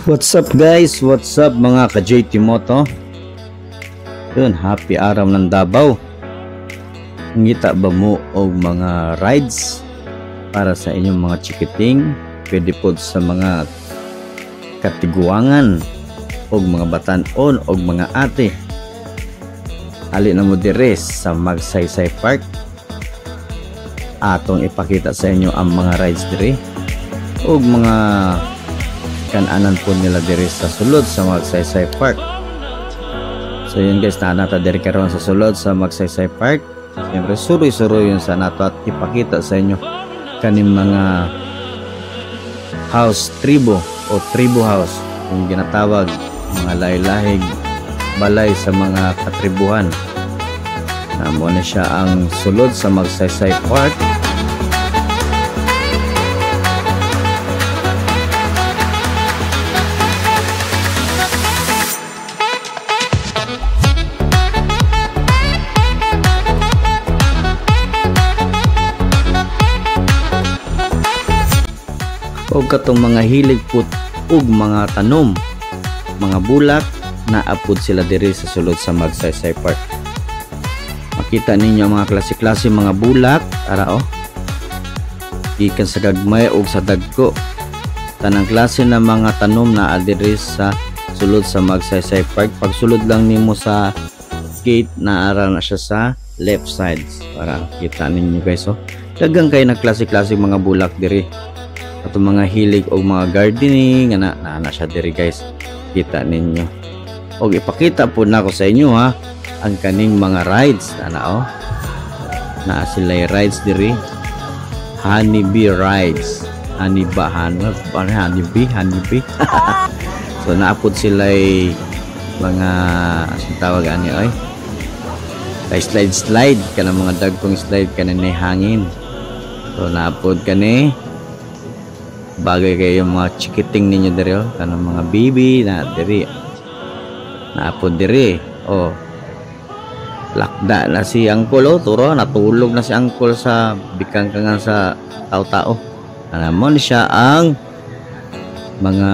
What's up guys? What's up mga ka-JT Moto? Yun, happy araw ng Davao. Ngita ba mo o mga rides para sa inyong mga chikiting? Pwede po sa mga katiguangan o mga batanon o mga ate. Ali na mo dire sa Magsaysay Park. Atong ipakita sa inyo ang mga rides dire o mga kananan po nila dire sa sulod sa Magsaysay Park. So yun guys, nata dire karon sa sulod sa Magsaysay Park. Siyempre suroy-suroy yun sa nato at ipakita sa inyo kaning mga house tribo o tribo house kung ginatawag, mga lahi-lahig balay sa mga katribuhan. Namo na siya ang sulod sa Magsaysay Park. O katong mga hilig put ug mga tanom, mga bulak na apod sila diri sa sulod sa Magsaysay Park. Makita ninyo mga klase-klase mga bulak ara gikan sa gagmay ug sa dagko. Tanang klase na mga tanom na diri sa sulod sa Magsaysay Park. Pag sulod lang nimo sa gate na ara na siya sa left side para kita ninyo guys. Daghang kay na klase-klase mga bulak diri. Ato mga hilig o mga gardening na siya diri guys, kita ninyo. O ipakita po na ako sa inyo ang kaning mga rides na sila rides diri. Honeybee rides, honeybee so naapod sila mga asang tawag ani slide kana mga dagkong slide kana ni hangin. So naapod kani bagay kayo mga chikiting ninyo diri kanang mga baby na diri naapod diri. Lakda na si uncle turo natulog na si uncle sa bikang kangan sa tao-tao. Alamon siya ang mga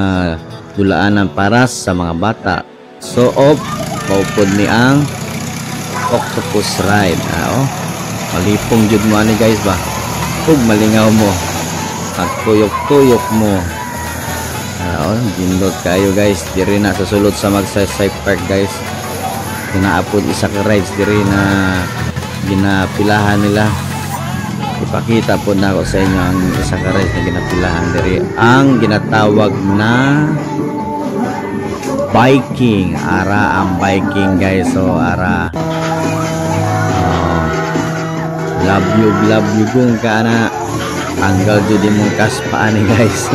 dulaanan para sa mga bata. So maupod ni ang octopus ride malipong jud mo ani guys ba ug malingaw mo pagtuyok-tuyok mo. Gindot kayo guys diri na sa sulod sa Magsaysay Park guys. Ginaapod isa ka rides diri na ginapilahan nila. Ipakita po na ako sa inyo ang isa ka rides na ginapilahan diri, ang ginatawag na biking. Ara ang biking guys. So ara love you kung kana anggal jud mong kaspaan guys.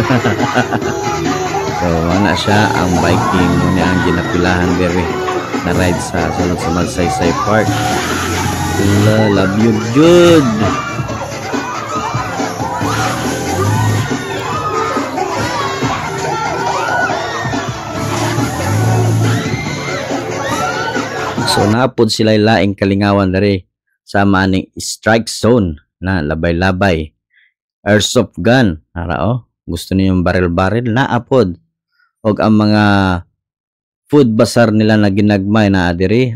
So wala siya ang biking muna ang ginapilahan diri na ride sa sulod sa Magsaysay Park. Love you jud. So napod sila laing kalingawan diri sa maning strike zone na labay-labay. Airsoft gun gusto niyo yung baril-baril na apod og ang mga food bazaar nila na ginagmay na diri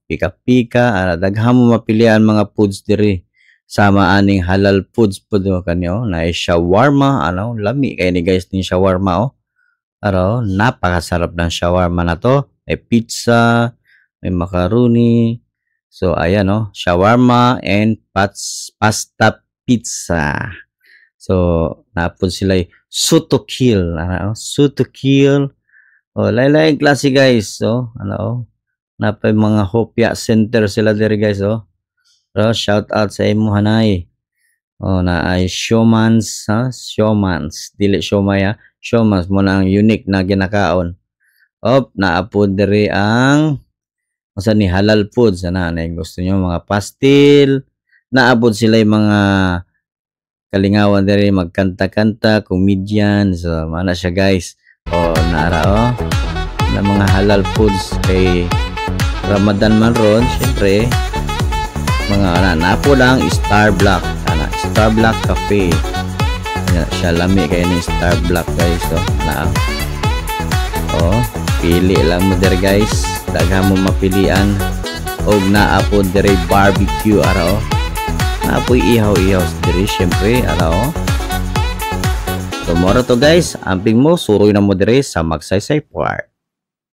pika-pika daghang mo mapilian mga foods diri sama aning halal foods pud kanyo na shawarma lami kay ni guys ni shawarma napakasarap ng shawarma na to. May pizza, may macaroni. So ayan shawarma and pasta pizza. So napod sila suto kill lain-lain klase guys. Napay mga hopya center sila diri guys. Shout out sa imo hanay. Na ay showmans dili siomay showmans mo na ang unique na ginakaon. Naapod diri ang ni halal foods na gusto nyo mga pastil. Naapod sila mga kalingawan diri magkanta-kanta, comedian. So mana siya guys. Naara na mga halal foods kay Ramadan man ron. Syempre mga napo lang Star Black Cafe. Siya lami kay ni Star Black guys. Na Pili lang mo diri guys, daghan mo mapilian. Og naapod diri barbecue ara o. Naapoy ihaw-ihaw diri syempre ara o. Tomorrow to guys, amping mo suroy na mo diri sa Magsaysay Park.